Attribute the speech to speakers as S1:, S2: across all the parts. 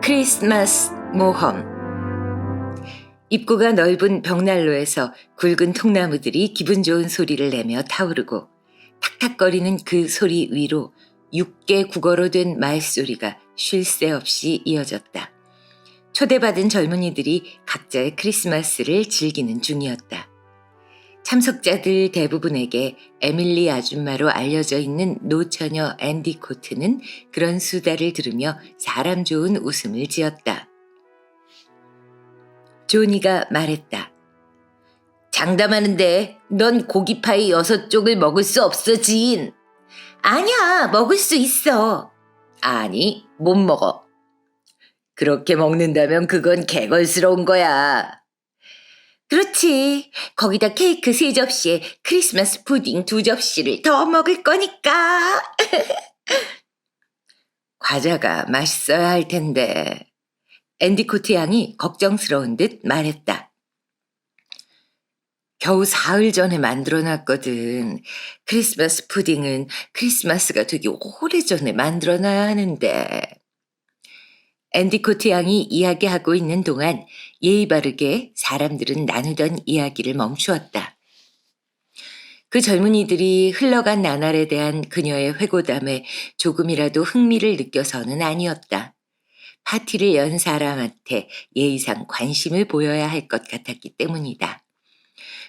S1: 크리스마스 모험. 입구가 넓은 벽난로에서 굵은 통나무들이 기분 좋은 소리를 내며 타오르고 탁탁거리는 그 소리 위로 6개 국어로 된 말소리가 쉴 새 없이 이어졌다. 초대받은 젊은이들이 각자의 크리스마스를 즐기는 중이었다. 참석자들 대부분에게 에밀리 아줌마로 알려져 있는 노처녀 앤디 코트는 그런 수다를 들으며 사람 좋은 웃음을 지었다. 조니가 말했다. 장담하는데 넌 고기파이 6쪽을 먹을 수 없어, 지인. 아니야, 먹을 수 있어. 아니, 못 먹어. 그렇게 먹는다면 그건 개걸스러운 거야. 그렇지. 거기다 케이크 3접시에 크리스마스 푸딩 2접시를 더 먹을 거니까. 과자가 맛있어야 할 텐데. 앤디코트 양이 걱정스러운 듯 말했다. 겨우 사흘 전에 만들어놨거든. 크리스마스 푸딩은 크리스마스가 되기 오래전에 만들어놔야 하는데. 앤디코트 양이 이야기하고 있는 동안 예의 바르게 사람들은 나누던 이야기를 멈추었다. 그 젊은이들이 흘러간 나날에 대한 그녀의 회고담에 조금이라도 흥미를 느껴서는 아니었다. 파티를 연 사람한테 예의상 관심을 보여야 할 것 같았기 때문이다.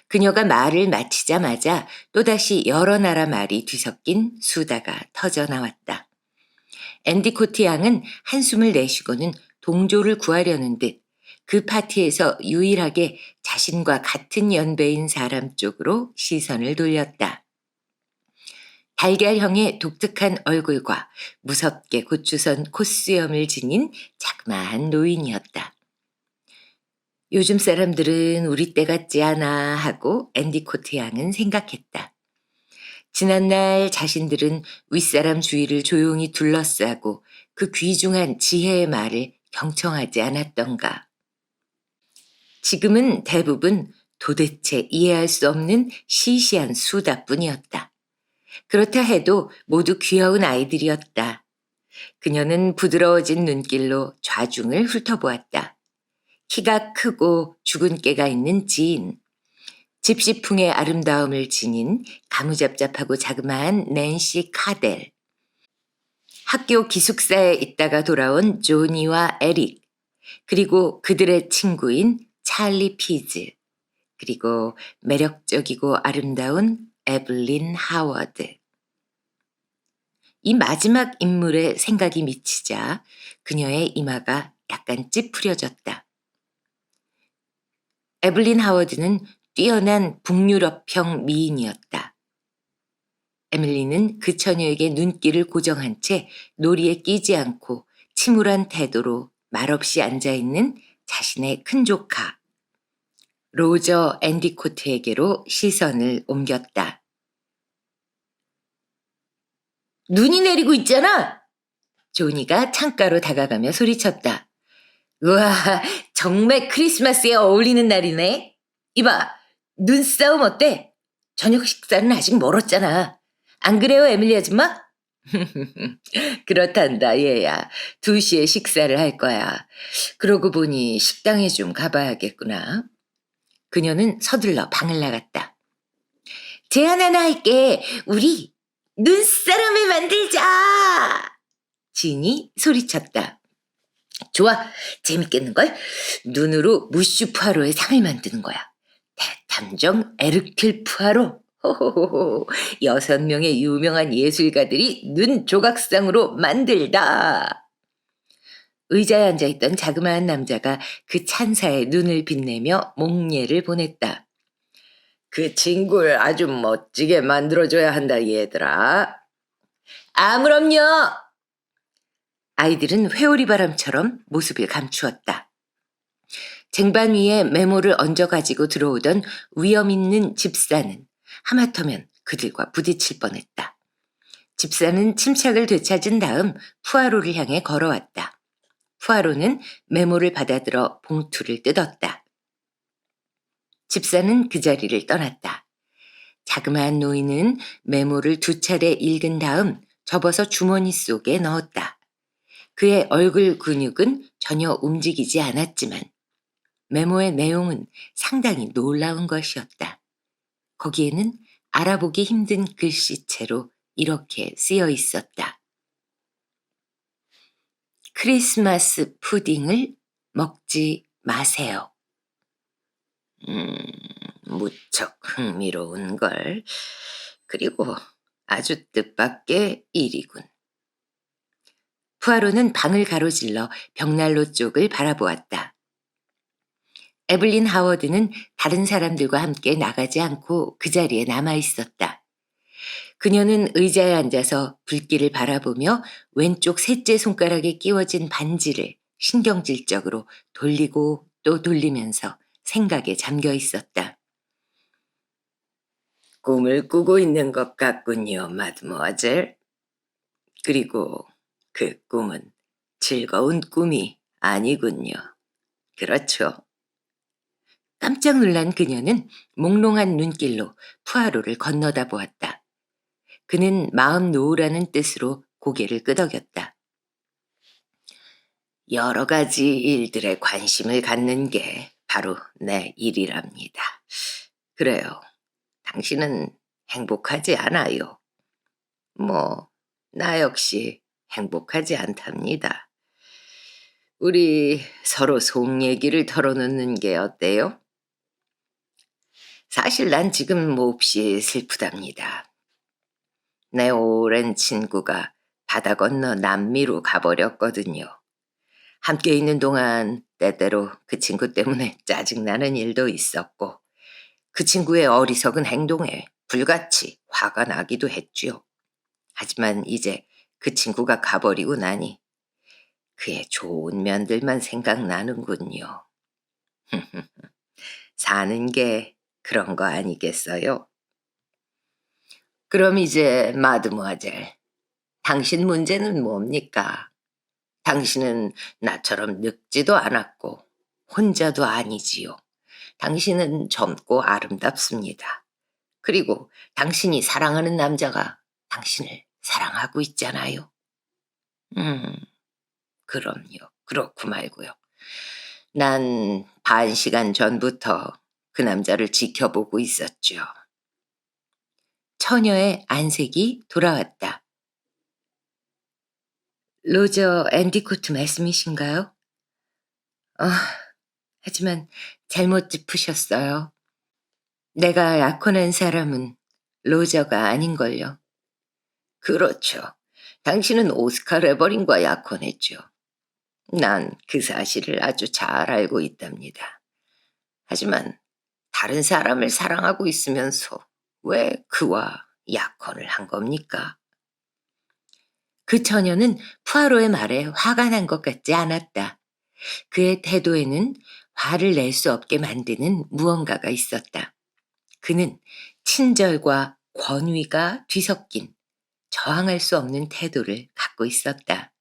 S1: 그녀가 말을 마치자마자 또다시 여러 나라 말이 뒤섞인 수다가 터져나왔다. 앤디코트 양은 한숨을 내쉬고는 동조를 구하려는 듯 그 파티에서 유일하게 자신과 같은 연배인 사람 쪽으로 시선을 돌렸다. 달걀형의 독특한 얼굴과 무섭게 고추선 콧수염을 지닌 자그마한 노인이었다. 요즘 사람들은 우리 때 같지 않아 하고 앤디코트 양은 생각했다. 지난날 자신들은 윗사람 주위를 조용히 둘러싸고 그 귀중한 지혜의 말을 경청하지 않았던가. 지금은 대부분 도대체 이해할 수 없는 시시한 수다뿐이었다. 그렇다 해도 모두 귀여운 아이들이었다. 그녀는 부드러워진 눈길로 좌중을 훑어보았다. 키가 크고 죽은 깨가 있는 지인, 집시풍의 아름다움을 지닌 가무잡잡하고 자그마한 낸시 카델, 학교 기숙사에 있다가 돌아온 조니와 에릭, 그리고 그들의 친구인 찰리 피즈, 그리고 매력적이고 아름다운 에블린 하워드. 이 마지막 인물에 생각이 미치자 그녀의 이마가 약간 찌푸려졌다. 에블린 하워드는 뛰어난 북유럽형 미인이었다. 에밀리는 그 처녀에게 눈길을 고정한 채 놀이에 끼지 않고 침울한 태도로 말없이 앉아있는 자신의 큰 조카 로저 앤디코트에게로 시선을 옮겼다. 눈이 내리고 있잖아. 조니가 창가로 다가가며 소리쳤다. 우와, 정말 크리스마스에 어울리는 날이네. 이봐, 눈싸움 어때? 저녁 식사는 아직 멀었잖아. 안 그래요, 에밀리 아줌마? 그렇단다, 얘야. 2시에 식사를 할 거야. 그러고 보니 식당에 좀 가봐야겠구나. 그녀는 서둘러 방을 나갔다. 제안 하나 할게. 우리 눈사람을 만들자. 진이 소리쳤다. 좋아, 재밌겠는걸? 눈으로 무슈 푸아로의 상을 만드는 거야. 대탐정 에르큘 푸아로. 호호호호, 6명의 유명한 예술가들이 눈 조각상으로 만들다. 의자에 앉아있던 자그마한 남자가 그 찬사에 눈을 빛내며 목례를 보냈다. 그 친구를 아주 멋지게 만들어줘야 한다, 얘들아. 그럼요. 아이들은 회오리바람처럼 모습을 감추었다. 쟁반 위에 메모를 얹어 가지고 들어오던 위험 있는 집사는 하마터면 그들과 부딪힐 뻔했다. 집사는 침착을 되찾은 다음 푸아로를 향해 걸어왔다. 푸아로는 메모를 받아들어 봉투를 뜯었다. 집사는 그 자리를 떠났다. 자그마한 노인은 메모를 2차례 읽은 다음 접어서 주머니 속에 넣었다. 그의 얼굴 근육은 전혀 움직이지 않았지만 메모의 내용은 상당히 놀라운 것이었다. 거기에는 알아보기 힘든 글씨체로 이렇게 쓰여 있었다. 크리스마스 푸딩을 먹지 마세요. 무척 흥미로운 걸. 그리고 아주 뜻밖의 일이군. 푸아로는 방을 가로질러 벽난로 쪽을 바라보았다. 에블린 하워드는 다른 사람들과 함께 나가지 않고 그 자리에 남아 있었다. 그녀는 의자에 앉아서 불길을 바라보며 왼쪽 셋째 손가락에 끼워진 반지를 신경질적으로 돌리고 또 돌리면서 생각에 잠겨 있었다. 꿈을 꾸고 있는 것 같군요, 마드모아젤. 그리고 그 꿈은 즐거운 꿈이 아니군요. 그렇죠. 깜짝 놀란 그녀는 몽롱한 눈길로 푸아로를 건너다 보았다. 그는 마음 놓으라는 뜻으로 고개를 끄덕였다. 여러 가지 일들에 관심을 갖는 게 바로 내 일이랍니다. 그래요. 당신은 행복하지 않아요. 나 역시 행복하지 않답니다. 우리 서로 속 얘기를 털어놓는 게 어때요? 사실 난 지금 몹시 슬프답니다. 내 오랜 친구가 바다 건너 남미로 가버렸거든요. 함께 있는 동안 때때로 그 친구 때문에 짜증나는 일도 있었고 그 친구의 어리석은 행동에 불같이 화가 나기도 했지요. 하지만 이제 그 친구가 가버리고 나니 그의 좋은 면들만 생각나는군요. 사는 게 그런 거 아니겠어요? 그럼 이제 마드모아젤, 당신 문제는 뭡니까? 당신은 나처럼 늙지도 않았고 혼자도 아니지요. 당신은 젊고 아름답습니다. 그리고 당신이 사랑하는 남자가 당신을 사랑하고 있잖아요. 그럼요. 그렇고 말고요. 난 반 시간 전부터 그 남자를 지켜보고 있었죠. 처녀의 안색이 돌아왔다. 로저 앤디코트 말씀이신가요? 하지만 잘못 짚으셨어요. 내가 약혼한 사람은 로저가 아닌걸요. 그렇죠. 당신은 오스카 레버린과 약혼했죠. 난 그 사실을 아주 잘 알고 있답니다. 하지만 다른 사람을 사랑하고 있으면서 왜 그와 약혼을 한 겁니까? 그 처녀는 푸아로의 말에 화가 난 것 같지 않았다. 그의 태도에는 화를 낼 수 없게 만드는 무언가가 있었다. 그는 친절과 권위가 뒤섞인 저항할 수 없는 태도를 갖고 있었다.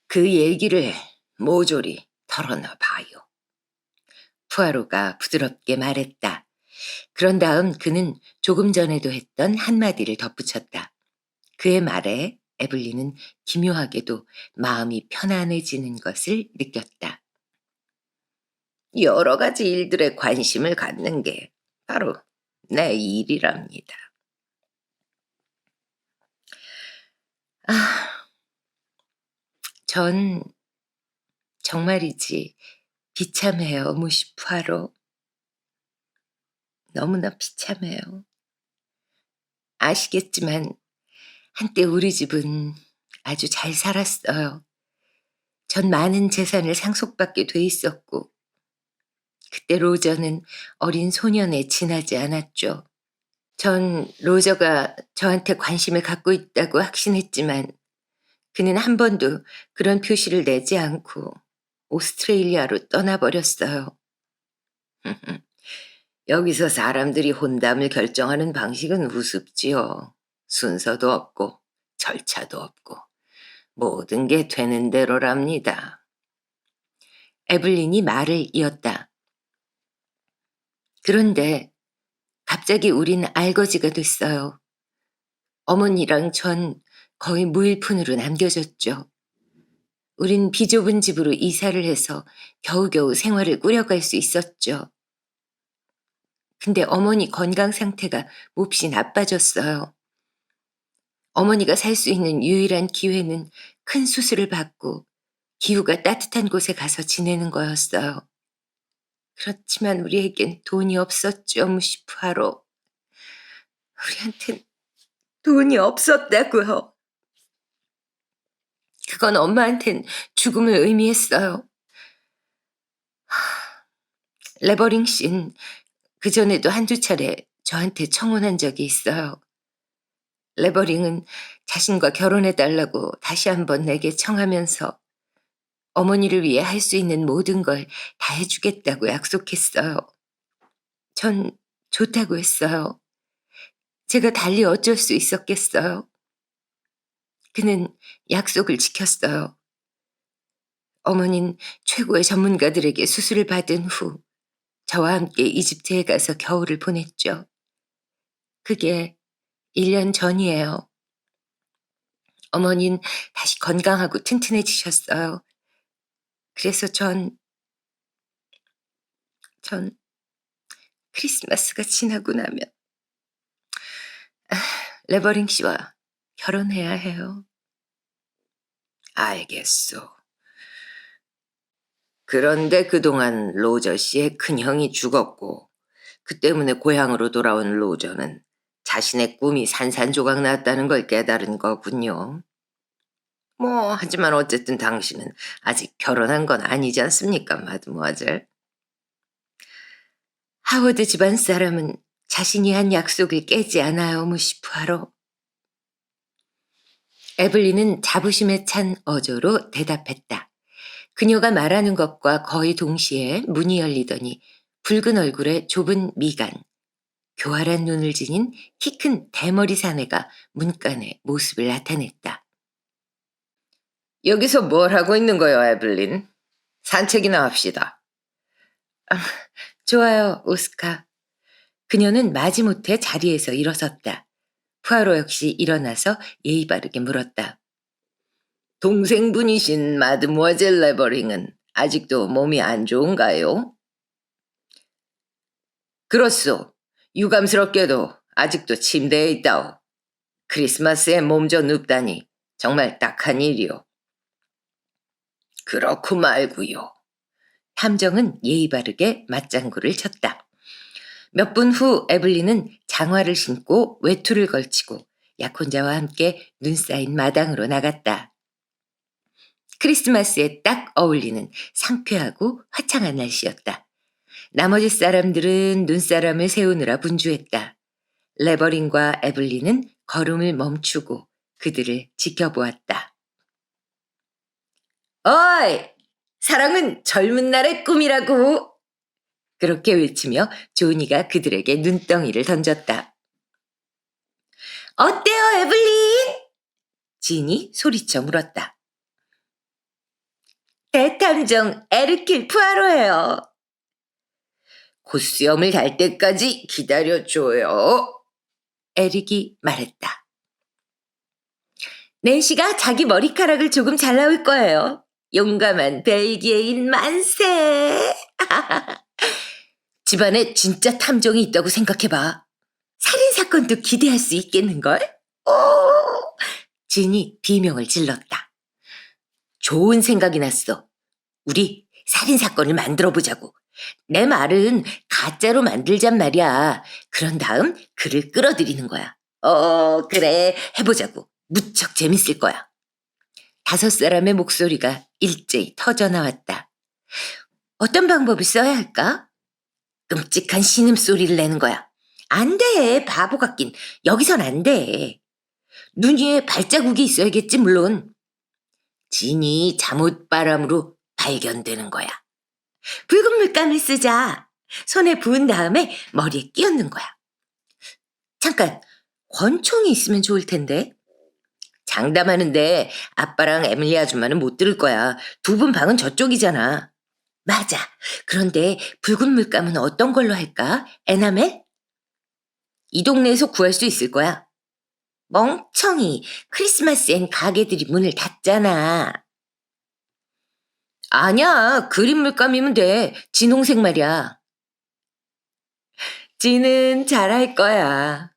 S1: 그 얘기를 모조리 털어놔 봐요. 푸아로가 부드럽게 말했다. 그런 다음 그는 조금 전에도 했던 한마디를 덧붙였다. 그의 말에 에블린은 기묘하게도 마음이 편안해지는 것을 느꼈다. 여러 가지 일들에 관심을 갖는 게 바로 내 일이랍니다. 전 정말이지 비참해요, 무시푸아로. 너무나 비참해요. 아시겠지만 한때 우리 집은 아주 잘 살았어요. 전 많은 재산을 상속받게 돼 있었고 그때 로저는 어린 소년에 지나지 않았죠. 전 로저가 저한테 관심을 갖고 있다고 확신했지만 그는 한 번도 그런 표시를 내지 않고 오스트레일리아로 떠나버렸어요. 여기서 사람들이 혼담을 결정하는 방식은 우습지요. 순서도 없고 절차도 없고 모든 게 되는 대로랍니다. 에블린이 말을 이었다. 그런데 갑자기 우린 알거지가 됐어요. 어머니랑 전 거의 무일푼으로 남겨졌죠. 우린 비좁은 집으로 이사를 해서 겨우겨우 생활을 꾸려갈 수 있었죠. 근데 어머니 건강 상태가 몹시 나빠졌어요. 어머니가 살 수 있는 유일한 기회는 큰 수술을 받고 기후가 따뜻한 곳에 가서 지내는 거였어요. 그렇지만 우리에겐 돈이 없었죠, 무시프하로. 우리한텐 돈이 없었다고요. 그건 엄마한텐 죽음을 의미했어요. 레버링 씨는 그전에도 한두 차례 저한테 청혼한 적이 있어요. 레버링은 자신과 결혼해달라고 다시 한번 내게 청하면서 어머니를 위해 할 수 있는 모든 걸 다 해주겠다고 약속했어요. 전 좋다고 했어요. 제가 달리 어쩔 수 있었겠어요. 그는 약속을 지켰어요. 어머니는 최고의 전문가들에게 수술을 받은 후 저와 함께 이집트에 가서 겨울을 보냈죠. 그게 1년 전이에요. 어머니는 다시 건강하고 튼튼해지셨어요. 그래서 전 크리스마스가 지나고 나면 레버링 씨와 결혼해야 해요. 알겠소. 그런데 그동안 로저 씨의 큰형이 죽었고 그 때문에 고향으로 돌아온 로저는 자신의 꿈이 산산조각 났다는 걸 깨달은 거군요. 하지만 어쨌든 당신은 아직 결혼한 건 아니지 않습니까, 마드모아젤? 하워드 집안 사람은 자신이 한 약속을 깨지 않아요, 무시프하로. 에블린은 자부심에 찬 어조로 대답했다. 그녀가 말하는 것과 거의 동시에 문이 열리더니 붉은 얼굴에 좁은 미간, 교활한 눈을 지닌 키 큰 대머리 사내가 문간에 모습을 나타냈다. 여기서 뭘 하고 있는 거요, 에블린? 산책이나 합시다. 좋아요, 오스카. 그녀는 마지못해 자리에서 일어섰다. 푸아로 역시 일어나서 예의 바르게 물었다. 동생분이신 마드모아젤 레버링은 아직도 몸이 안 좋은가요? 그렇소. 유감스럽게도 아직도 침대에 있다오. 크리스마스에 몸져 눕다니 정말 딱한 일이오. 그렇고 말고요. 탐정은 예의 바르게 맞장구를 쳤다. 몇 분 후 에블린은 장화를 신고 외투를 걸치고 약혼자와 함께 눈 쌓인 마당으로 나갔다. 크리스마스에 딱 어울리는 상쾌하고 화창한 날씨였다. 나머지 사람들은 눈사람을 세우느라 분주했다. 레버린과 에블린은 걸음을 멈추고 그들을 지켜보았다. 어이! 사랑은 젊은 날의 꿈이라고! 그렇게 외치며 조니가 그들에게 눈덩이를 던졌다. 어때요, 에블린? 진이 소리쳐 물었다. 대탐정 에르킬 푸아로예요. 곧 수염을 달 때까지 기다려줘요. 에릭이 말했다. 낸시가 자기 머리카락을 조금 잘라올 거예요. 용감한 벨기에인 만세. 집안에 진짜 탐정이 있다고 생각해봐. 살인사건도 기대할 수 있겠는걸? 오! 진이 비명을 질렀다. 좋은 생각이 났어. 우리 살인사건을 만들어보자고. 내 말은 가짜로 만들잔 말이야. 그런 다음 그를 끌어들이는 거야. 그래. 해보자고. 무척 재밌을 거야. 5사람의 목소리가 일제히 터져나왔다. 어떤 방법을 써야 할까? 끔찍한 신음소리를 내는 거야. 안 돼. 바보 같긴. 여기선 안 돼. 눈 위에 발자국이 있어야겠지 물론. 진이 잠옷바람으로 발견되는 거야. 붉은 물감을 쓰자. 손에 부은 다음에 머리에 끼얹는 거야. 잠깐, 권총이 있으면 좋을 텐데. 장담하는데 아빠랑 에밀리 아줌마는 못 들을 거야. 2분 방은 저쪽이잖아. 맞아. 그런데 붉은 물감은 어떤 걸로 할까? 에나멜? 이 동네에서 구할 수 있을 거야. 멍청이. 크리스마스엔 가게들이 문을 닫잖아. 아니야, 그린 물감이면 돼. 진홍색 말이야. 지는 잘할 거야.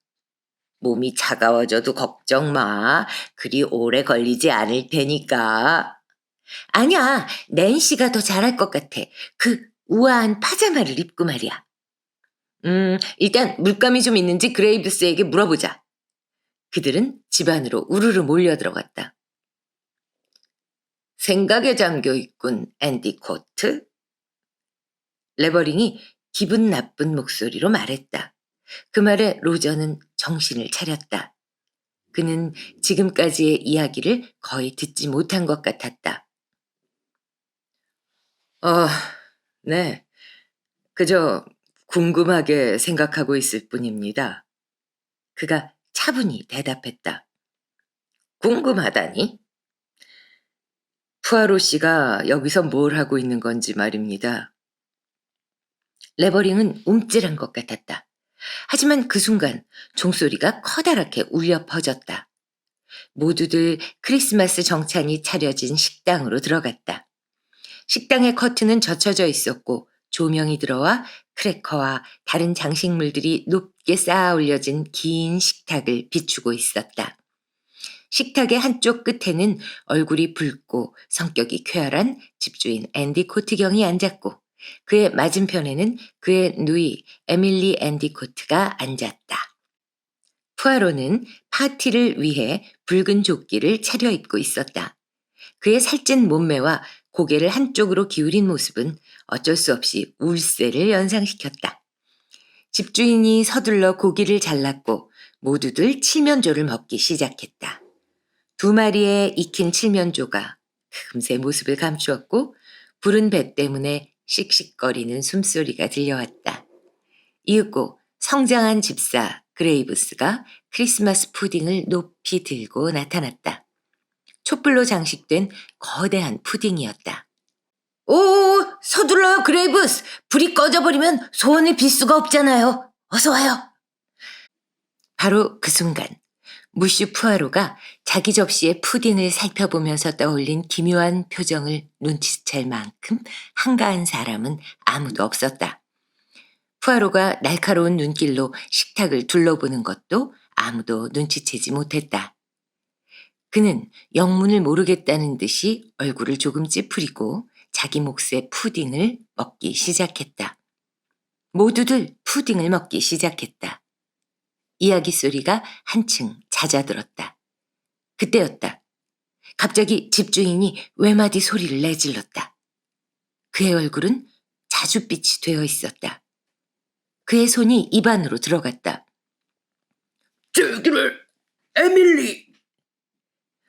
S1: 몸이 차가워져도 걱정 마. 그리 오래 걸리지 않을 테니까. 아니야, 낸시가 더 잘할 것 같아. 그 우아한 파자마를 입고 말이야. 일단 물감이 좀 있는지 그레이브스에게 물어보자. 그들은 집 안으로 우르르 몰려 들어갔다. 생각에 잠겨 있군, 앤디 코트. 레버링이 기분 나쁜 목소리로 말했다. 그 말에 로저는 정신을 차렸다. 그는 지금까지의 이야기를 거의 듣지 못한 것 같았다. 네. 그저 궁금하게 생각하고 있을 뿐입니다. 그가 차분히 대답했다. 궁금하다니? 푸아로 씨가 여기서 뭘 하고 있는 건지 말입니다. 레버링은 움찔한 것 같았다. 하지만 그 순간 종소리가 커다랗게 울려 퍼졌다. 모두들 크리스마스 정찬이 차려진 식당으로 들어갔다. 식당의 커튼은 젖혀져 있었고 조명이 들어와 크래커와 다른 장식물들이 높게 쌓아 올려진 긴 식탁을 비추고 있었다. 식탁의 한쪽 끝에는 얼굴이 붉고 성격이 쾌활한 집주인 앤디 코트경이 앉았고 그의 맞은편에는 그의 누이 에밀리 앤디 코트가 앉았다. 푸아로는 파티를 위해 붉은 조끼를 차려입고 있었다. 그의 살찐 몸매와 고개를 한쪽으로 기울인 모습은 어쩔 수 없이 울새를 연상시켰다. 집주인이 서둘러 고기를 잘랐고 모두들 칠면조를 먹기 시작했다. 2마리의 익힌 칠면조가 금세 모습을 감추었고 부른 배 때문에 씩씩거리는 숨소리가 들려왔다. 이윽고 성장한 집사 그레이브스가 크리스마스 푸딩을 높이 들고 나타났다. 촛불로 장식된 거대한 푸딩이었다. 오, 서둘러요, 그레이브스. 불이 꺼져버리면 소원을 빌 수가 없잖아요. 어서 와요. 바로 그 순간 무슈 푸아로가 자기 접시의 푸딩을 살펴보면서 떠올린 기묘한 표정을 눈치챌 만큼 한가한 사람은 아무도 없었다. 푸아로가 날카로운 눈길로 식탁을 둘러보는 것도 아무도 눈치채지 못했다. 그는 영문을 모르겠다는 듯이 얼굴을 조금 찌푸리고 자기 몫의 푸딩을 먹기 시작했다. 모두들 푸딩을 먹기 시작했다. 이야기 소리가 한층 잦아들었다. 그때였다. 갑자기 집주인이 외마디 소리를 내질렀다. 그의 얼굴은 자줏빛이 되어 있었다. 그의 손이 입안으로 들어갔다. 저기를, 에밀리!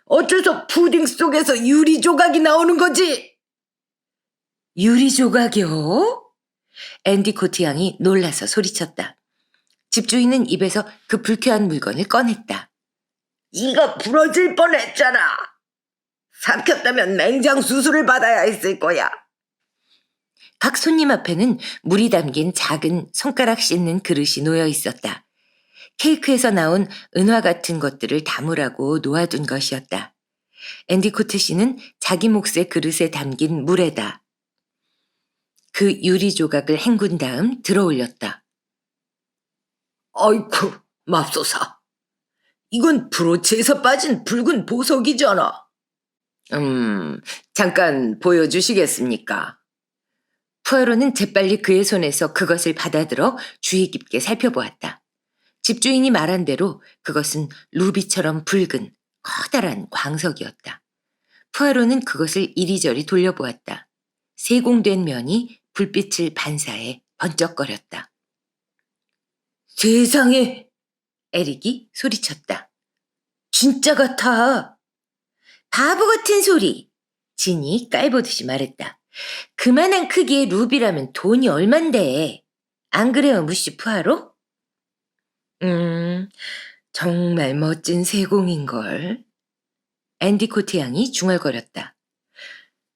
S1: 어째서 푸딩 속에서 유리 조각이 나오는 거지? 유리 조각이요? 앤디 코트 양이 놀라서 소리쳤다. 집주인은 입에서 그 불쾌한 물건을 꺼냈다. 이거 부러질 뻔했잖아. 삼켰다면 맹장 수술을 받아야 했을 거야. 각 손님 앞에는 물이 담긴 작은 손가락 씻는 그릇이 놓여 있었다. 케이크에서 나온 은화 같은 것들을 담으라고 놓아둔 것이었다. 앤디 코트 씨는 자기 몫의 그릇에 담긴 물에다 그 유리 조각을 헹군 다음 들어올렸다. 아이쿠, 맙소사. 이건 브로치에서 빠진 붉은 보석이잖아. 잠깐 보여주시겠습니까? 푸아로는 재빨리 그의 손에서 그것을 받아들어 주의 깊게 살펴보았다. 집주인이 말한 대로 그것은 루비처럼 붉은 커다란 광석이었다. 푸아로는 그것을 이리저리 돌려보았다. 세공된 면이 불빛을 반사해 번쩍거렸다. 세상에! 에릭이 소리쳤다. 진짜 같아! 바보 같은 소리! 진이 깔보듯이 말했다. 그만한 크기의 루비라면 돈이 얼만데. 안 그래요, 무시 푸아로? 정말 멋진 세공인걸. 앤디 코트 양이 중얼거렸다.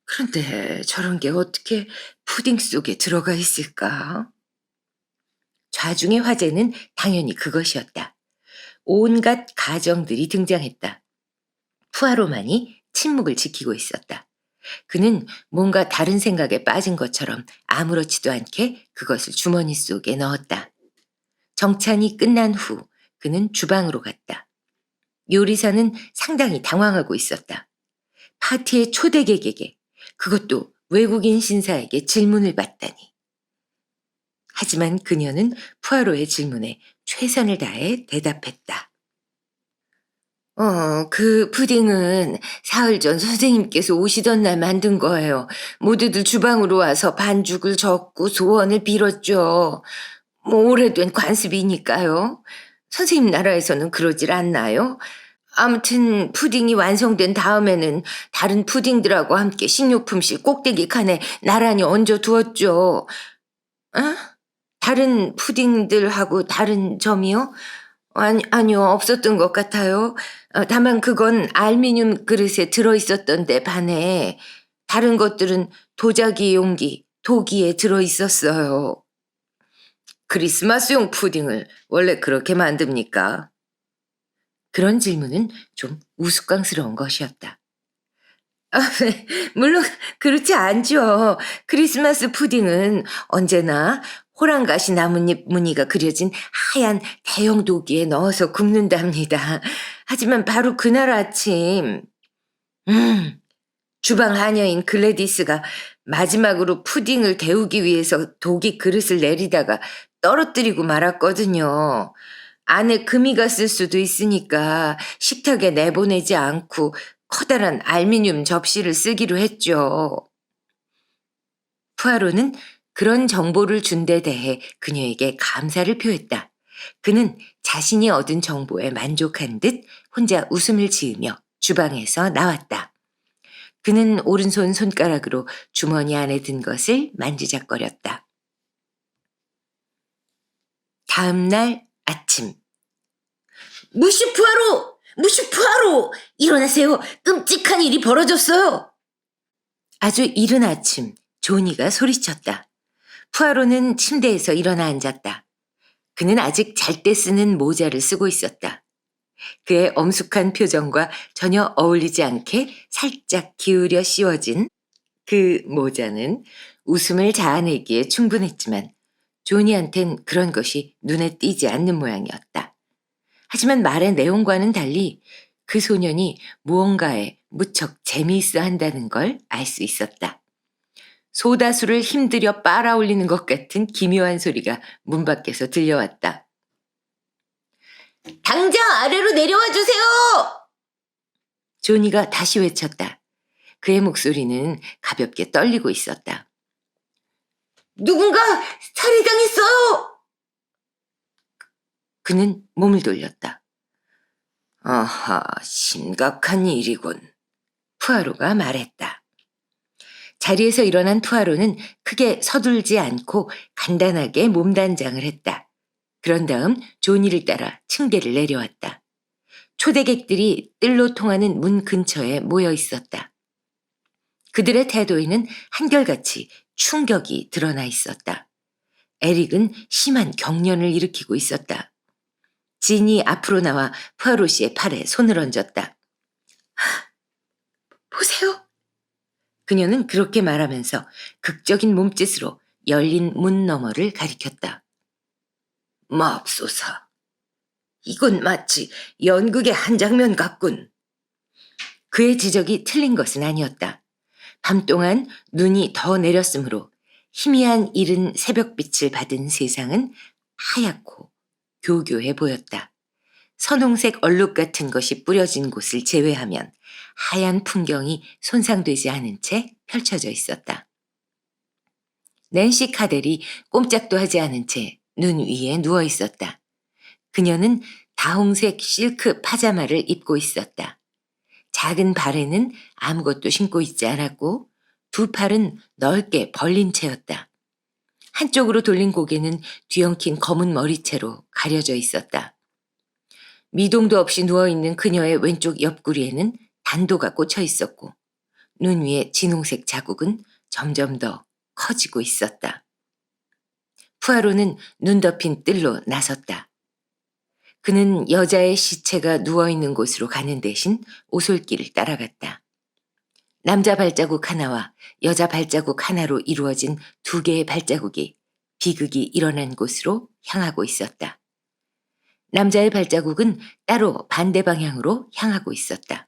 S1: 그런데 저런 게 어떻게 푸딩 속에 들어가 있을까? 좌중의 화제는 당연히 그것이었다. 온갖 가정들이 등장했다. 푸아로만이 침묵을 지키고 있었다. 그는 뭔가 다른 생각에 빠진 것처럼 아무렇지도 않게 그것을 주머니 속에 넣었다. 정찬이 끝난 후 그는 주방으로 갔다. 요리사는 상당히 당황하고 있었다. 파티의 초대객에게, 그것도 외국인 신사에게 질문을 받다니. 하지만 그녀는 푸아로의 질문에 최선을 다해 대답했다. 그 푸딩은 사흘 전 선생님께서 오시던 날 만든 거예요. 모두들 주방으로 와서 반죽을 젓고 소원을 빌었죠. 뭐 오래된 관습이니까요. 선생님 나라에서는 그러질 않나요? 아무튼 푸딩이 완성된 다음에는 다른 푸딩들하고 함께 식료품실 꼭대기 칸에 나란히 얹어 두었죠. 어? 다른 푸딩들하고 다른 점이요? 아니요, 없었던 것 같아요. 다만 그건 알미늄 그릇에 들어있었던데 반해 다른 것들은 도자기 용기, 도기에 들어있었어요. 크리스마스용 푸딩을 원래 그렇게 만듭니까? 그런 질문은 좀 우스꽝스러운 것이었다. 물론 그렇지 않죠. 크리스마스 푸딩은 언제나 호랑가시 나뭇잎 무늬가 그려진 하얀 대형 도기에 넣어서 굽는답니다. 하지만 바로 그날 아침, 주방 하녀인 글래디스가 마지막으로 푸딩을 데우기 위해서 도기 그릇을 내리다가 떨어뜨리고 말았거든요. 안에 금이 갔을 수도 있으니까 식탁에 내보내지 않고 커다란 알미늄 접시를 쓰기로 했죠. 푸아로는 그런 정보를 준 데 대해 그녀에게 감사를 표했다. 그는 자신이 얻은 정보에 만족한 듯 혼자 웃음을 지으며 주방에서 나왔다. 그는 오른손 손가락으로 주머니 안에 든 것을 만지작거렸다. 다음 날 아침. 무슈 푸아로! 무슈 푸아로! 일어나세요! 끔찍한 일이 벌어졌어요! 아주 이른 아침 조니가 소리쳤다. 푸아로는 침대에서 일어나 앉았다. 그는 아직 잘 때 쓰는 모자를 쓰고 있었다. 그의 엄숙한 표정과 전혀 어울리지 않게 살짝 기울여 씌워진 그 모자는 웃음을 자아내기에 충분했지만 조니한텐 그런 것이 눈에 띄지 않는 모양이었다. 하지만 말의 내용과는 달리 그 소년이 무언가에 무척 재미있어 한다는 걸 알 수 있었다. 소다수를 힘들여 빨아올리는 것 같은 기묘한 소리가 문 밖에서 들려왔다. 당장 아래로 내려와 주세요! 조니가 다시 외쳤다. 그의 목소리는 가볍게 떨리고 있었다. 누군가 살해당했어요! 그는 몸을 돌렸다. 아하, 심각한 일이군. 푸아로가 말했다. 자리에서 일어난 푸아로는 크게 서둘지 않고 간단하게 몸단장을 했다. 그런 다음 조니를 따라 층계를 내려왔다. 초대객들이 뜰로 통하는 문 근처에 모여 있었다. 그들의 태도에는 한결같이 충격이 드러나 있었다. 에릭은 심한 경련을 일으키고 있었다. 진이 앞으로 나와 푸아로 씨의 팔에 손을 얹었다. 보세요. 그녀는 그렇게 말하면서 극적인 몸짓으로 열린 문 너머를 가리켰다. 맙소사. 이건 마치 연극의 한 장면 같군. 그의 지적이 틀린 것은 아니었다. 밤 동안 눈이 더 내렸으므로 희미한 이른 새벽빛을 받은 세상은 하얗고 교교해 보였다. 선홍색 얼룩 같은 것이 뿌려진 곳을 제외하면 하얀 풍경이 손상되지 않은 채 펼쳐져 있었다. 낸시 카델이 꼼짝도 하지 않은 채 눈 위에 누워 있었다. 그녀는 다홍색 실크 파자마를 입고 있었다. 작은 발에는 아무것도 신고 있지 않았고 두 팔은 넓게 벌린 채였다. 한쪽으로 돌린 고개는 뒤엉킨 검은 머리채로 가려져 있었다. 미동도 없이 누워있는 그녀의 왼쪽 옆구리에는 단도가 꽂혀 있었고 눈 위의 진홍색 자국은 점점 더 커지고 있었다. 푸아로는 눈 덮인 뜰로 나섰다. 그는 여자의 시체가 누워있는 곳으로 가는 대신 오솔길을 따라갔다. 남자 발자국 하나와 여자 발자국 하나로 이루어진 두 개의 발자국이 비극이 일어난 곳으로 향하고 있었다. 남자의 발자국은 따로 반대 방향으로 향하고 있었다.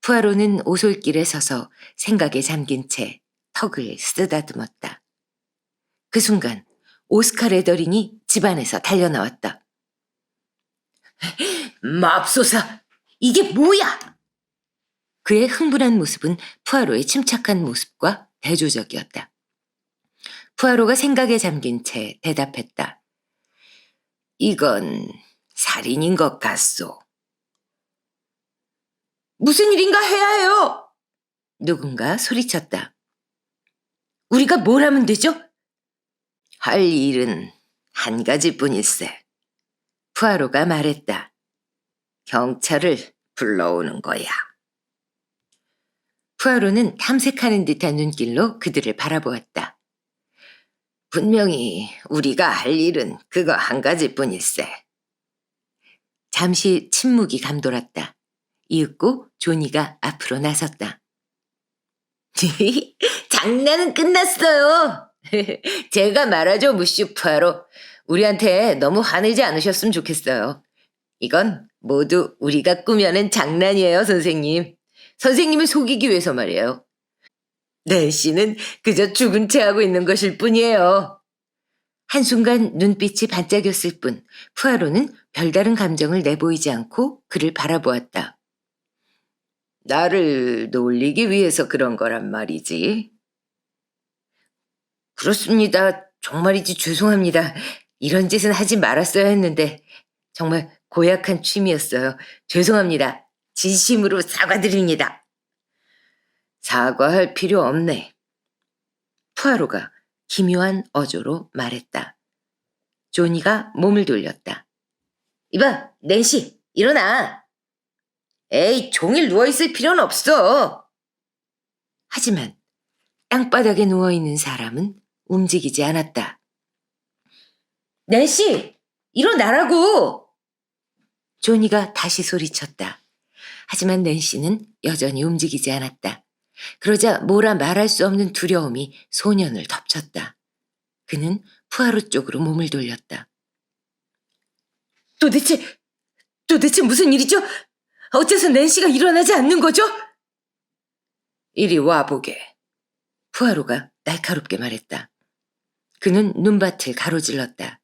S1: 푸아로는 오솔길에 서서 생각에 잠긴 채 턱을 쓰다듬었다. 그 순간 오스카 레더링이 집 안에서 달려나왔다. 맙소사! 이게 뭐야! 그의 흥분한 모습은 푸아로의 침착한 모습과 대조적이었다. 푸아로가 생각에 잠긴 채 대답했다. 이건 살인인 것 같소. 무슨 일인가 해야 해요! 누군가 소리쳤다. 우리가 뭘 하면 되죠? 할 일은 한 가지뿐일세. 푸아로가 말했다. 경찰을 불러오는 거야. 푸아로는 탐색하는 듯한 눈길로 그들을 바라보았다. 분명히 우리가 할 일은 그거 한 가지뿐일세. 잠시 침묵이 감돌았다. 이윽고 조니가 앞으로 나섰다. 장난은 끝났어요. 제가 말하죠, 무슈 푸아로. 우리한테 너무 화내지 않으셨으면 좋겠어요. 이건 모두 우리가 꾸며낸 장난이에요, 선생님. 선생님을 속이기 위해서 말이에요. 낸시는 그저 죽은 채 하고 있는 것일 뿐이에요. 한순간 눈빛이 반짝였을 뿐 푸아로는 별다른 감정을 내보이지 않고 그를 바라보았다. 나를 놀리기 위해서 그런 거란 말이지. 그렇습니다. 정말이지 죄송합니다. 이런 짓은 하지 말았어야 했는데 정말 고약한 취미였어요. 죄송합니다. 진심으로 사과드립니다. 사과할 필요 없네. 푸아로가 기묘한 어조로 말했다. 조니가 몸을 돌렸다. 이봐, 낸시, 일어나. 에이, 종일 누워있을 필요는 없어. 하지만 땅바닥에 누워있는 사람은 움직이지 않았다. 낸시, 일어나라고! 조니가 다시 소리쳤다. 하지만 낸시는 여전히 움직이지 않았다. 그러자 뭐라 말할 수 없는 두려움이 소년을 덮쳤다. 그는 푸아로 쪽으로 몸을 돌렸다. 도대체 무슨 일이죠? 어째서 낸시가 일어나지 않는 거죠? 이리 와보게. 푸아로가 날카롭게 말했다. 그는 눈밭을 가로질렀다.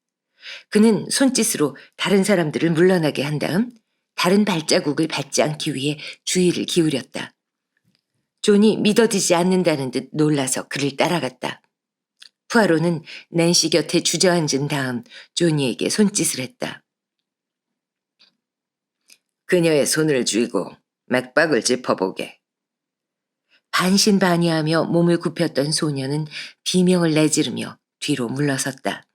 S1: 그는 손짓으로 다른 사람들을 물러나게 한 다음 다른 발자국을 밟지 않기 위해 주의를 기울였다. 존이 믿어지지 않는다는 듯 놀라서 그를 따라갔다. 푸아로는 낸시 곁에 주저앉은 다음 조니에게 손짓을 했다. 그녀의 손을 쥐고 맥박을 짚어보게. 반신반의하며 몸을 굽혔던 소녀는 비명을 내지르며 뒤로 물러섰다.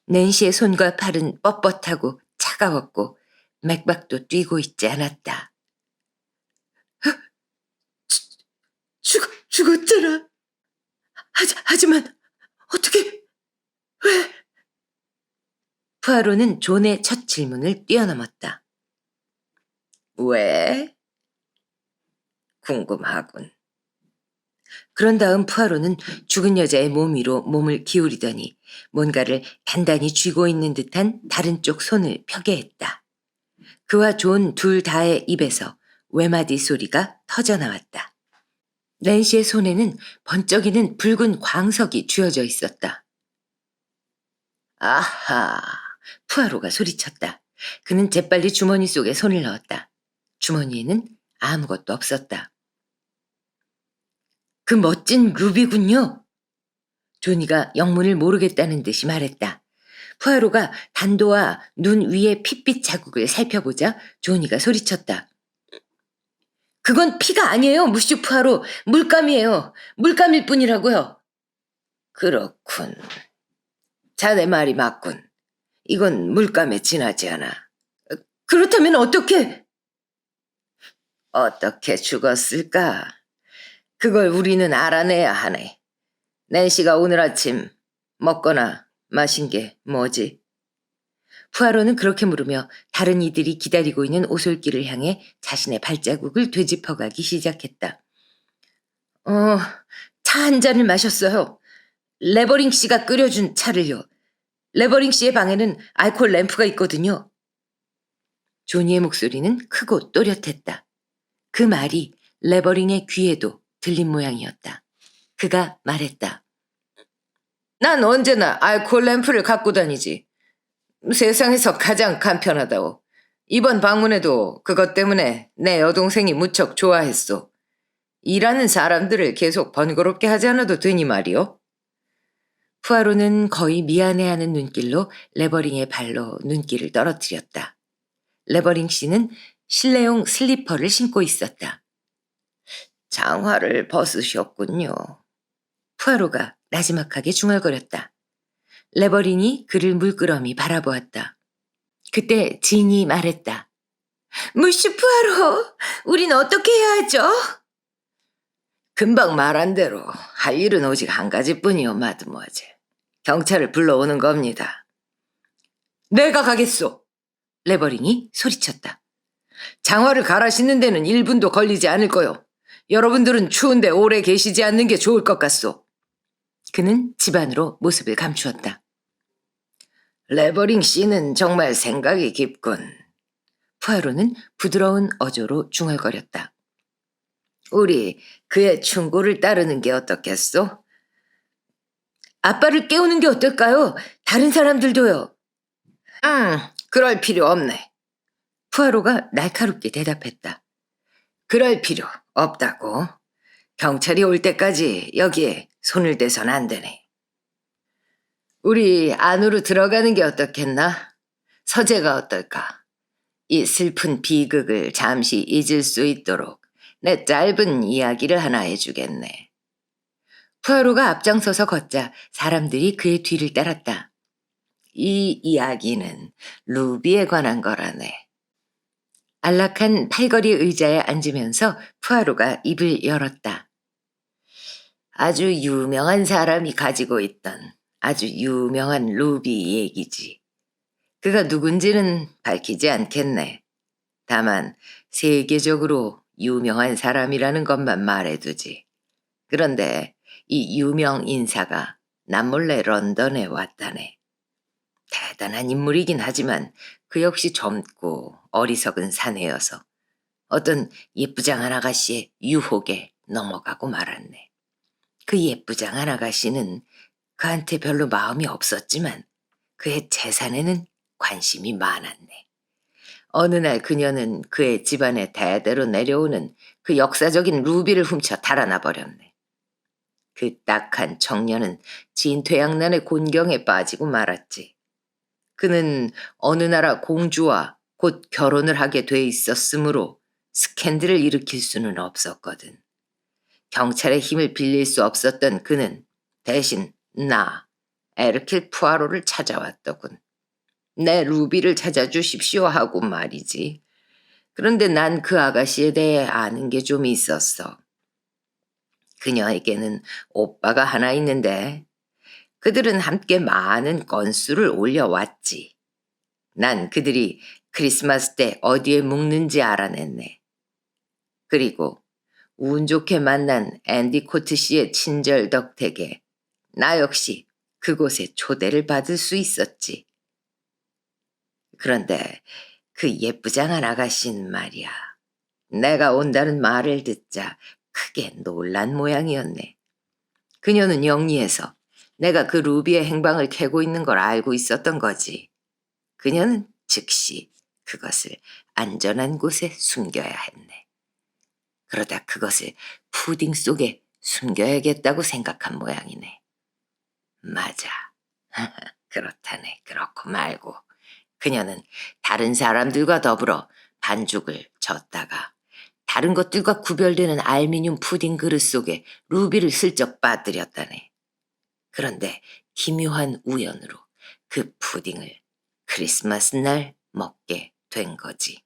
S1: 낸시의 손과 팔은 뻣뻣하고 차가웠고 맥박도 뛰고 있지 않았다. 죽었잖아. 하지만 어떻게... 왜... 푸아로는 존의 첫 질문을 뛰어넘었다. 왜? 궁금하군. 그런 다음 푸아로는 죽은 여자의 몸 위로 몸을 기울이더니 뭔가를 단단히 쥐고 있는 듯한 다른 쪽 손을 펴게 했다. 그와 존 둘 다의 입에서 외마디 소리가 터져나왔다. 낸시의 손에는 번쩍이는 붉은 광석이 쥐어져 있었다. 아하, 푸아로가 소리쳤다. 그는 재빨리 주머니 속에 손을 넣었다. 주머니에는 아무것도 없었다. 그 멋진 루비군요. 조니가 영문을 모르겠다는 듯이 말했다. 푸아로가 단도와 눈 위의 핏빛 자국을 살펴보자 조니가 소리쳤다. 그건 피가 아니에요, 무슈 푸아로. 물감이에요. 물감일 뿐이라고요. 그렇군. 자네 말이 맞군. 이건 물감에 지나지 않아. 그렇다면 어떻게 죽었을까? 그걸 우리는 알아내야 하네. 낸시가 오늘 아침 먹거나 마신 게 뭐지? 푸아로는 그렇게 물으며 다른 이들이 기다리고 있는 오솔길을 향해 자신의 발자국을 되짚어가기 시작했다. 어, 차 한 잔을 마셨어요. 레버링 씨가 끓여준 차를요. 레버링 씨의 방에는 알코올 램프가 있거든요. 조니의 목소리는 크고 또렷했다. 그 말이 레버링의 귀에도 들린 모양이었다. 그가 말했다. 난 언제나 알코올 램프를 갖고 다니지. 세상에서 가장 간편하다고. 이번 방문에도 그것 때문에 내 여동생이 무척 좋아했소. 일하는 사람들을 계속 번거롭게 하지 않아도 되니 말이오. 푸아로는 거의 미안해하는 눈길로 레버링의 발로 눈길을 떨어뜨렸다. 레버링 씨는 실내용 슬리퍼를 신고 있었다. 장화를 벗으셨군요. 푸아로가 나지막하게 중얼거렸다. 레버링이 그를 물끄러미 바라보았다. 그때 진이 말했다. 무슈 푸아로, 우린 어떻게 해야 하죠? 금방 말한 대로 할 일은 오직 한 가지뿐이요, 마드모아제. 경찰을 불러오는 겁니다. 내가 가겠소. 레버링이 소리쳤다. 장화를 갈아 신는 데는 1분도 걸리지 않을 거요. 여러분들은 추운데 오래 계시지 않는 게 좋을 것 같소. 그는 집안으로 모습을 감추었다. 레버링 씨는 정말 생각이 깊군. 푸아로는 부드러운 어조로 중얼거렸다. 우리 그의 충고를 따르는 게 어떻겠소? 아빠를 깨우는 게 어떨까요? 다른 사람들도요. 그럴 필요 없네. 푸아로가 날카롭게 대답했다. 그럴 필요 없다고. 경찰이 올 때까지 여기에 손을 대선 안 되네. 우리 안으로 들어가는 게 어떻겠나? 서재가 어떨까? 이 슬픈 비극을 잠시 잊을 수 있도록 내 짧은 이야기를 하나 해주겠네. 푸아로가 앞장서서 걷자 사람들이 그의 뒤를 따랐다. 이 이야기는 루비에 관한 거라네. 안락한 팔걸이 의자에 앉으면서 푸아로가 입을 열었다. 아주 유명한 사람이 가지고 있던 아주 유명한 루비 얘기지. 그가 누군지는 밝히지 않겠네. 다만 세계적으로 유명한 사람이라는 것만 말해두지. 그런데 이 유명 인사가 남몰래 런던에 왔다네. 대단한 인물이긴 하지만 그 역시 젊고 어리석은 사내여서 어떤 예쁘장한 아가씨의 유혹에 넘어가고 말았네. 그 예쁘장한 아가씨는 그한테 별로 마음이 없었지만 그의 재산에는 관심이 많았네. 어느 날 그녀는 그의 집안에 대대로 내려오는 그 역사적인 루비를 훔쳐 달아나 버렸네. 그 딱한 청년은 진퇴양난의 곤경에 빠지고 말았지. 그는 어느 나라 공주와 곧 결혼을 하게 돼 있었으므로 스캔들을 일으킬 수는 없었거든. 경찰의 힘을 빌릴 수 없었던 그는 대신 나, 에르킬 푸아로를 찾아왔더군. 내 루비를 찾아주십시오 하고 말이지. 그런데 난 그 아가씨에 대해 아는 게 좀 있었어. 그녀에게는 오빠가 하나 있는데 그들은 함께 많은 건수를 올려왔지. 난 그들이 크리스마스 때 어디에 묵는지 알아냈네. 그리고 운 좋게 만난 앤디 코트 씨의 친절 덕택에 나 역시 그곳에 초대를 받을 수 있었지. 그런데 그 예쁘장한 아가씨는 말이야. 내가 온다는 말을 듣자 크게 놀란 모양이었네. 그녀는 영리해서 내가 그 루비의 행방을 캐고 있는 걸 알고 있었던 거지. 그녀는 즉시 그것을 안전한 곳에 숨겨야 했네. 그러다 그것을 푸딩 속에 숨겨야겠다고 생각한 모양이네. 맞아. 그렇다네. 그렇고 말고. 그녀는 다른 사람들과 더불어 반죽을 젓다가 다른 것들과 구별되는 알미늄 푸딩 그릇 속에 루비를 슬쩍 빠뜨렸다네. 그런데 기묘한 우연으로 그 푸딩을 크리스마스 날 먹게 된 거지.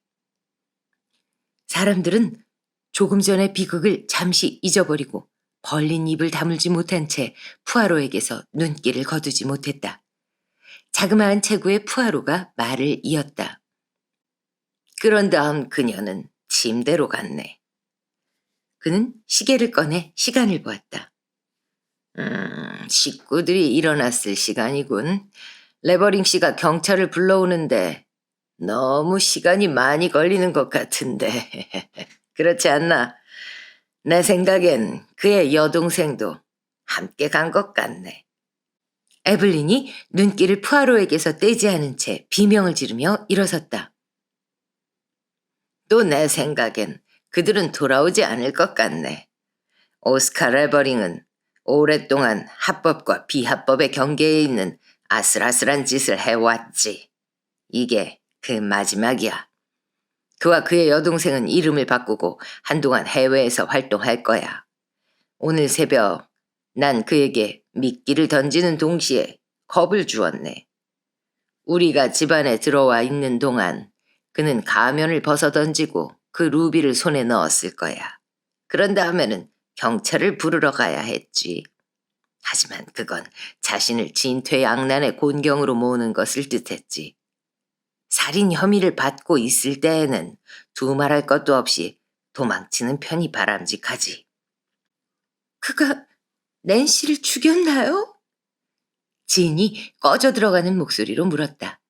S1: 사람들은 조금 전의 비극을 잠시 잊어버리고 벌린 입을 다물지 못한 채 푸아로에게서 눈길을 거두지 못했다. 자그마한 체구의 푸아로가 말을 이었다. 그런 다음 그녀는 침대로 갔네. 그는 시계를 꺼내 시간을 보았다. 식구들이 일어났을 시간이군. 레버링 씨가 경찰을 불러오는데 너무 시간이 많이 걸리는 것 같은데. 그렇지 않나? 내 생각엔 그의 여동생도 함께 간 것 같네. 에블린이 눈길을 푸아로에게서 떼지 않은 채 비명을 지르며 일어섰다. 또 내 생각엔 그들은 돌아오지 않을 것 같네. 오스카 레버링은 오랫동안 합법과 비합법의 경계에 있는 아슬아슬한 짓을 해왔지. 이게 그 마지막이야. 그와 그의 여동생은 이름을 바꾸고 한동안 해외에서 활동할 거야. 오늘 새벽 난 그에게 미끼를 던지는 동시에 겁을 주었네. 우리가 집안에 들어와 있는 동안 그는 가면을 벗어던지고 그 루비를 손에 넣었을 거야. 그런 다음에는 경찰을 부르러 가야 했지. 하지만 그건 자신을 진퇴양난의 곤경으로 모으는 것을 뜻했지. 살인 혐의를 받고 있을 때에는 두말할 것도 없이 도망치는 편이 바람직하지. 그가 낸시를 죽였나요? 지인이 꺼져 들어가는 목소리로 물었다.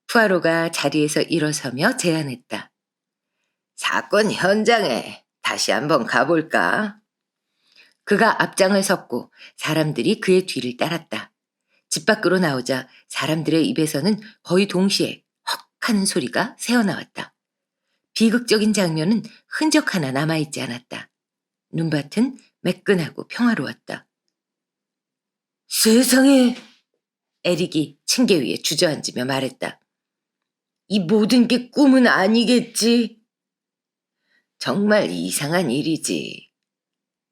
S1: 푸아로가 자리에서 일어서며 제안했다. 사건 현장에 다시 한번 가볼까? 그가 앞장을 섰고 사람들이 그의 뒤를 따랐다. 집 밖으로 나오자 사람들의 입에서는 거의 동시에 헉 하는 소리가 새어나왔다. 비극적인 장면은 흔적 하나 남아있지 않았다. 눈밭은 매끈하고 평화로웠다. 세상에! 에릭이 층계 위에 주저앉으며 말했다. 이 모든 게 꿈은 아니겠지? 정말 이상한 일이지.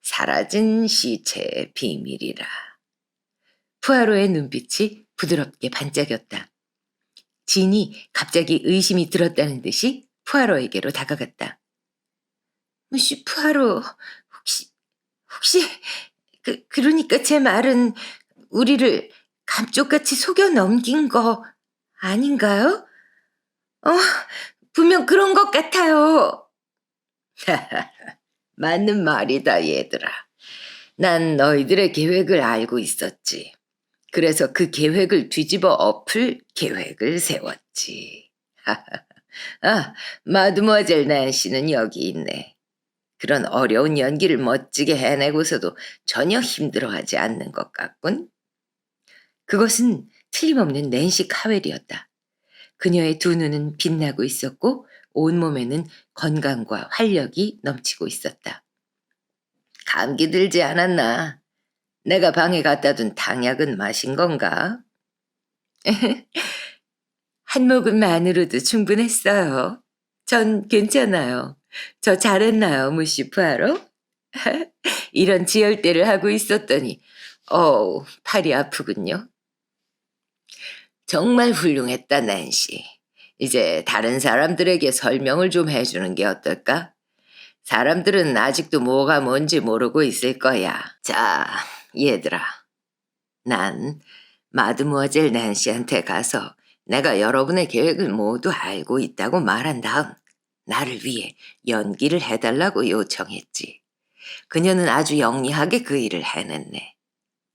S1: 사라진 시체의 비밀이라. 푸아로의 눈빛이 부드럽게 반짝였다. 진이 갑자기 의심이 들었다는 듯이 푸아로에게로 다가갔다. 무시 푸아로, 혹시 그러니까 제 말은 우리를 감쪽같이 속여 넘긴 거 아닌가요? 분명 그런 것 같아요. 맞는 말이다, 얘들아. 난 너희들의 계획을 알고 있었지. 그래서 그 계획을 뒤집어 엎을 계획을 세웠지. 마드모아젤 낸시는 여기 있네. 그런 어려운 연기를 멋지게 해내고서도 전혀 힘들어하지 않는 것 같군. 그것은 틀림없는 낸시 카웰이었다. 그녀의 두 눈은 빛나고 있었고 온몸에는 건강과 활력이 넘치고 있었다. 감기 들지 않았나? 내가 방에 갖다 둔 당약은 마신 건가? 한 모금만으로도 충분했어요. 전 괜찮아요. 저 잘했나요, 무시프하러? 이런 지혈대를 하고 있었더니 팔이 아프군요. 정말 훌륭했다, 낸시. 이제 다른 사람들에게 설명을 좀 해주는 게 어떨까? 사람들은 아직도 뭐가 뭔지 모르고 있을 거야. 자, 얘들아. 난 마드모아젤 낸시한테 가서 내가 여러분의 계획을 모두 알고 있다고 말한 다음 나를 위해 연기를 해달라고 요청했지. 그녀는 아주 영리하게 그 일을 해냈네.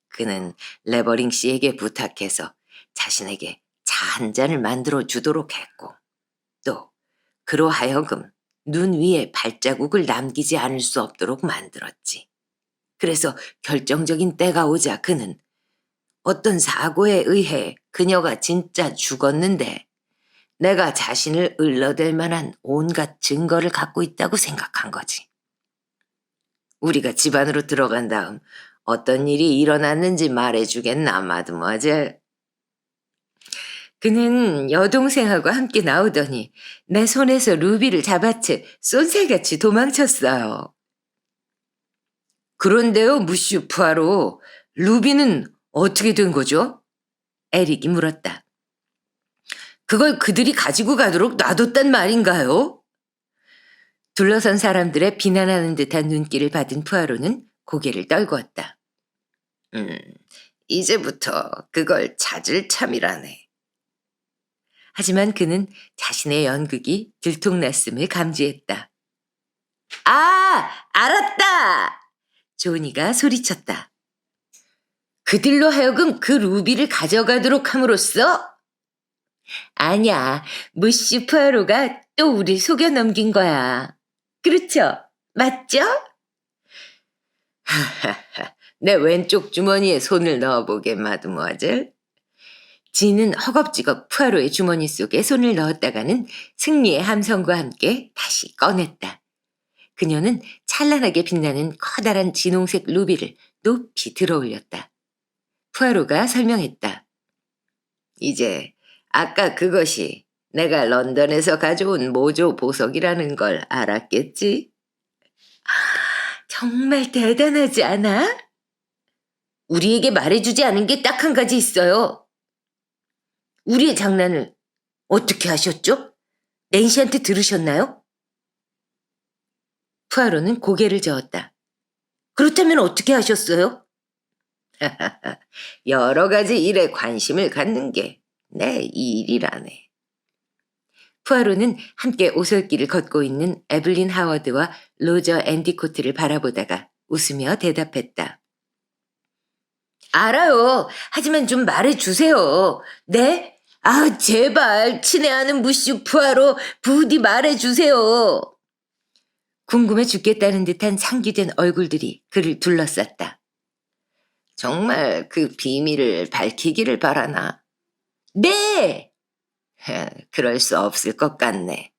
S1: 그는 레버링 씨에게 부탁해서 자신에게 차 한 잔을 만들어 주도록 했고 또 그로 하여금 눈 위에 발자국을 남기지 않을 수 없도록 만들었지. 그래서 결정적인 때가 오자 그는 어떤 사고에 의해 그녀가 진짜 죽었는데 내가 자신을 을러댈 만한 온갖 증거를 갖고 있다고 생각한 거지. 우리가 집 안으로 들어간 다음 어떤 일이 일어났는지 말해주겠나, 마드모아젤? 그는 여동생하고 함께 나오더니 내 손에서 루비를 잡아채 쏜살같이 도망쳤어요. 그런데요, 무슈 푸아로, 루비는 어떻게 된 거죠? 에릭이 물었다. 그걸 그들이 가지고 가도록 놔뒀단 말인가요? 둘러선 사람들의 비난하는 듯한 눈길을 받은 푸아로는 고개를 떨구었다. 이제부터 그걸 찾을 참이라네. 하지만 그는 자신의 연극이 들통났음을 감지했다. 아, 알았다! 조니가 소리쳤다. 그들로 하여금 그 루비를 가져가도록 함으로써? 아니야, 무시 푸아로가 또 우릴 속여 넘긴 거야. 그렇죠? 맞죠? 하하하, 내 왼쪽 주머니에 손을 넣어보게, 마드모아젤. 지는 허겁지겁 푸아로의 주머니 속에 손을 넣었다가는 승리의 함성과 함께 다시 꺼냈다. 그녀는 찬란하게 빛나는 커다란 진홍색 루비를 높이 들어올렸다. 푸아로가 설명했다. 이제 아까 그것이 내가 런던에서 가져온 모조 보석이라는 걸 알았겠지? 정말 대단하지 않아? 우리에게 말해주지 않은 게 딱 한 가지 있어요. 우리의 장난을 어떻게 하셨죠? 낸시한테 들으셨나요? 푸아로는 고개를 저었다. 그렇다면 어떻게 하셨어요? 여러 가지 일에 관심을 갖는 게 내 일이라네. 푸아로는 함께 오솔길을 걷고 있는 에블린 하워드와 로저 앤디코트를 바라보다가 웃으며 대답했다. 알아요. 하지만 좀 말해주세요. 네? 아, 제발 친애하는 무슈 푸아로 부디 말해주세요. 궁금해 죽겠다는 듯한 상기된 얼굴들이 그를 둘러쌌다. 정말 그 비밀을 밝히기를 바라나? 네! 그럴 수 없을 것 같네.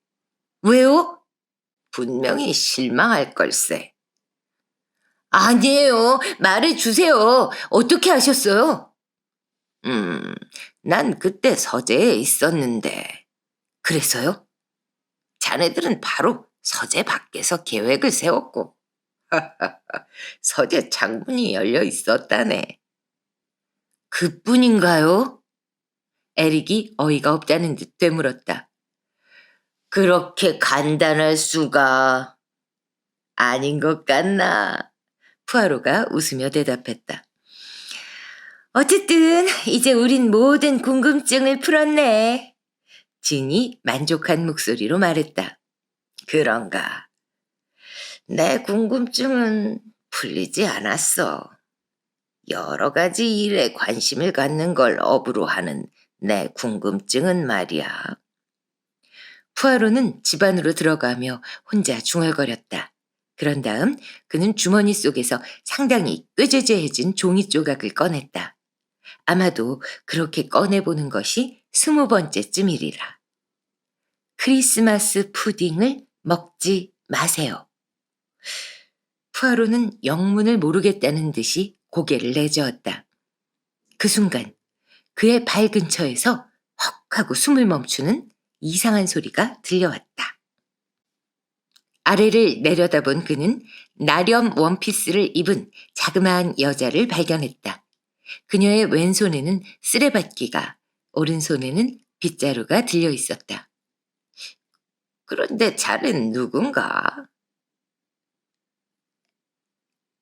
S1: 왜요? 분명히 실망할 걸세. 아니에요. 말해주세요. 어떻게 하셨어요? 난 그때 서재에 있었는데. 그래서요? 자네들은 바로 서재 밖에서 계획을 세웠고 서재 창문이 열려 있었다네. 그뿐인가요? 에릭이 어이가 없다는 듯 되물었다. 그렇게 간단할 수가. 아닌 것 같나? 푸아로가 웃으며 대답했다. 어쨌든 이제 우린 모든 궁금증을 풀었네. 진이 만족한 목소리로 말했다. 그런가? 내 궁금증은 풀리지 않았어. 여러 가지 일에 관심을 갖는 걸 업으로 하는 내 궁금증은 말이야. 푸아로는 집 안으로 들어가며 혼자 중얼거렸다. 그런 다음 그는 주머니 속에서 상당히 꾀죄죄해진 종이 조각을 꺼냈다. 아마도 그렇게 꺼내보는 것이 20번째쯤이리라. 크리스마스 푸딩을 먹지 마세요. 푸아로는 영문을 모르겠다는 듯이 고개를 내저었다. 그 순간 그의 발 근처에서 헉 하고 숨을 멈추는 이상한 소리가 들려왔다. 아래를 내려다본 그는 나렴 원피스를 입은 자그마한 여자를 발견했다. 그녀의 왼손에는 쓰레받기가, 오른손에는 빗자루가 들려 있었다. 그런데 자넨 누군가?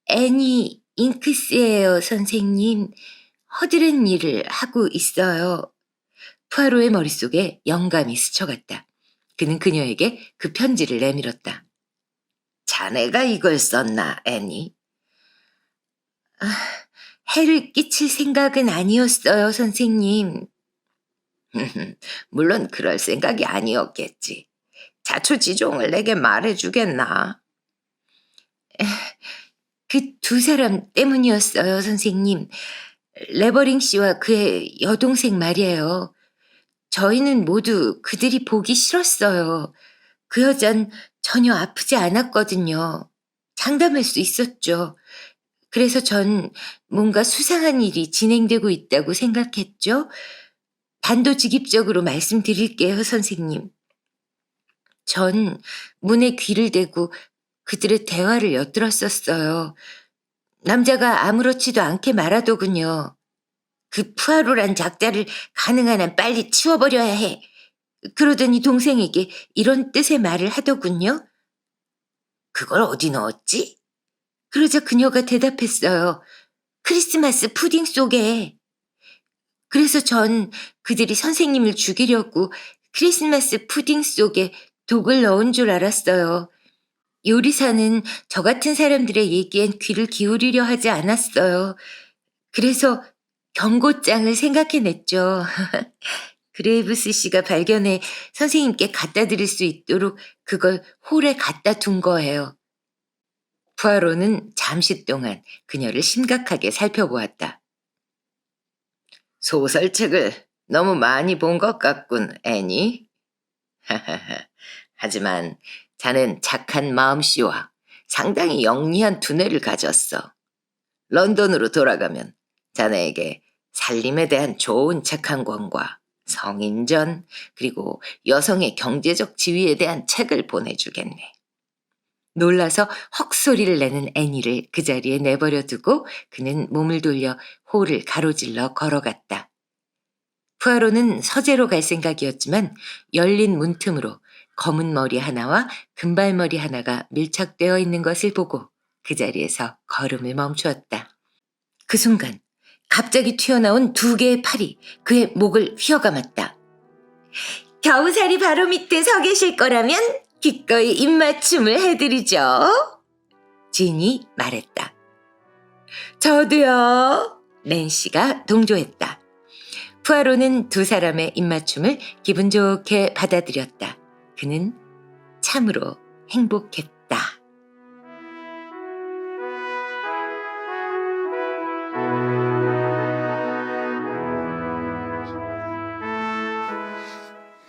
S1: 애니 잉크스예요, 선생님. 허드렛 일을 하고 있어요. 푸아로의 머릿속에 영감이 스쳐갔다. 그는 그녀에게 그 편지를 내밀었다. 자네가 이걸 썼나, 애니? 해를 끼칠 생각은 아니었어요, 선생님. 물론 그럴 생각이 아니었겠지. 자초지종을 내게 말해주겠나? 그 두 사람 때문이었어요, 선생님. 레버링 씨와 그의 여동생 말이에요. 저희는 모두 그들이 보기 싫었어요. 그 여잔 전혀 아프지 않았거든요. 장담할 수 있었죠. 그래서 전 뭔가 수상한 일이 진행되고 있다고 생각했죠. 단도직입적으로 말씀드릴게요, 선생님. 전 문에 귀를 대고 그들의 대화를 엿들었었어요. 남자가 아무렇지도 않게 말하더군요. 그 푸아로란 작자를 가능한 한 빨리 치워버려야 해. 그러더니 동생에게 이런 뜻의 말을 하더군요. 그걸 어디 넣었지? 그러자 그녀가 대답했어요. 크리스마스 푸딩 속에. 그래서 전 그들이 선생님을 죽이려고 크리스마스 푸딩 속에 독을 넣은 줄 알았어요. 요리사는 저 같은 사람들의 얘기엔 귀를 기울이려 하지 않았어요. 그래서 경고장을 생각해냈죠. 그레이브스 씨가 발견해 선생님께 갖다 드릴 수 있도록 그걸 홀에 갖다 둔 거예요. 푸아로는 잠시 동안 그녀를 심각하게 살펴보았다. 소설책을 너무 많이 본 것 같군, 애니. 하지만 자넨 착한 마음씨와 상당히 영리한 두뇌를 가졌어. 런던으로 돌아가면 자네에게 살림에 대한 좋은 책 한 권과 성인전, 그리고 여성의 경제적 지위에 대한 책을 보내주겠네. 놀라서 헉소리를 내는 애니를 그 자리에 내버려 두고 그는 몸을 돌려 홀을 가로질러 걸어갔다. 푸아로는 서재로 갈 생각이었지만 열린 문틈으로 검은 머리 하나와 금발머리 하나가 밀착되어 있는 것을 보고 그 자리에서 걸음을 멈추었다. 그 순간 갑자기 튀어나온 두 개의 팔이 그의 목을 휘어감았다. 겨우살이 바로 밑에 서 계실 거라면 기꺼이 입맞춤을 해드리죠. 진이 말했다. 저도요. 낸시가 동조했다. 푸아로는 두 사람의 입맞춤을 기분 좋게 받아들였다. 그는 참으로 행복했다.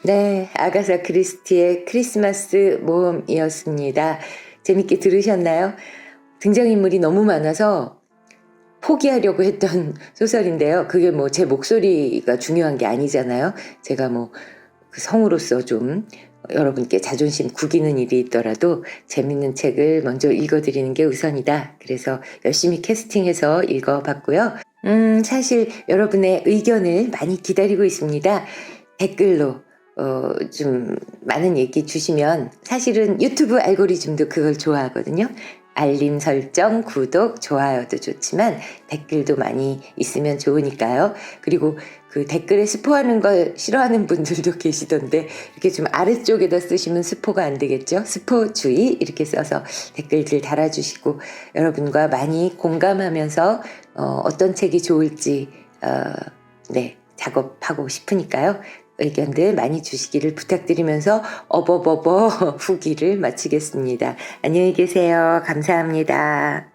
S1: 네, 아가사 크리스티의 크리스마스 모험이었습니다. 재밌게 들으셨나요? 등장인물이 너무 많아서 포기하려고 했던 소설인데요. 그게 뭐 제 목소리가 중요한 게 아니잖아요. 제가 뭐 그 성우로서 좀 여러분께 자존심 구기는 일이 있더라도 재밌는 책을 먼저 읽어드리는 게 우선이다. 그래서 열심히 캐스팅해서 읽어봤고요. 사실 여러분의 의견을 많이 기다리고 있습니다. 댓글로 좀 많은 얘기 주시면 사실은 유튜브 알고리즘도 그걸 좋아하거든요. 알림 설정, 구독, 좋아요도 좋지만 댓글도 많이 있으면 좋으니까요. 그리고 그 댓글에 스포하는 걸 싫어하는 분들도 계시던데 이렇게 좀 아래쪽에다 쓰시면 스포가 안 되겠죠. 스포 주의 이렇게 써서 댓글들 달아주시고 여러분과 많이 공감하면서 어떤 책이 좋을지 네, 작업하고 싶으니까요. 의견들 많이 주시기를 부탁드리면서 어버버버 후기를 마치겠습니다. 안녕히 계세요. 감사합니다.